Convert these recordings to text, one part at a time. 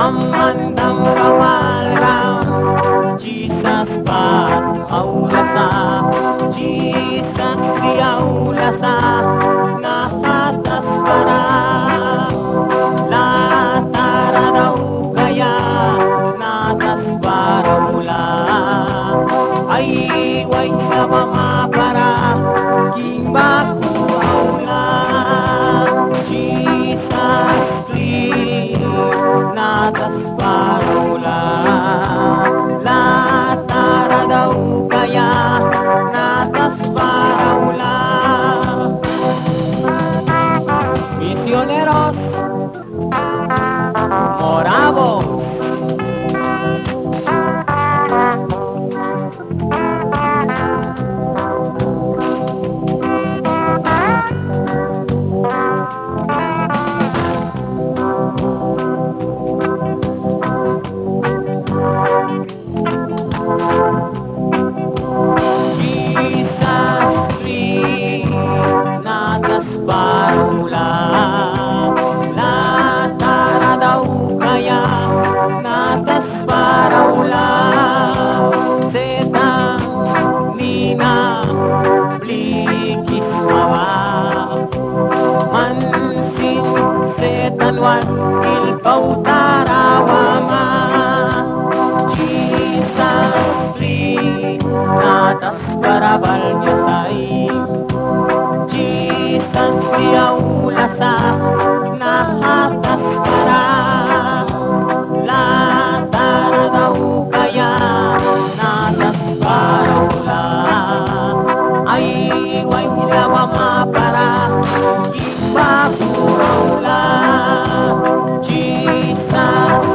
Amandam Ramalram, Jesus pat aulasa, Jesus kriaulasa, nahatas para, latara daw kaya, natas para mula, ay way na mamapara, kimbaku aula, Jesus natas paraula, latara daw kaya, natas paraula. Misioneros moravos, natas paraula, latara daw kaya, natas paraula. Setang nina blikis mawa, mansin setanwan ilpau tarawama, Jesus natas barabal nyatay, Jesus kriaulasa, nahatas para, latara daw kaya, natas paraula, ay way lawa mapara, ipaguraula, Jesus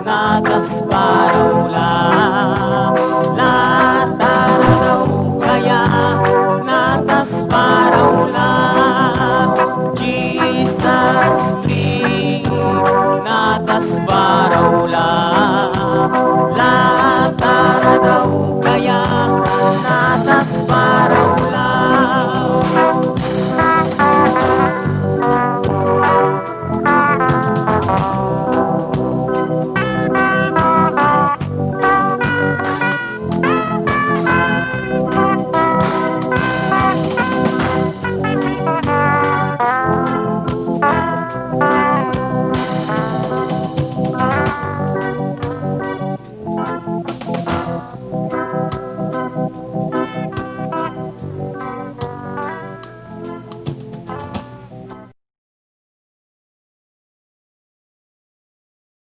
natas paraula, latara daw kaya, natas paraula, Jesus natas paraula.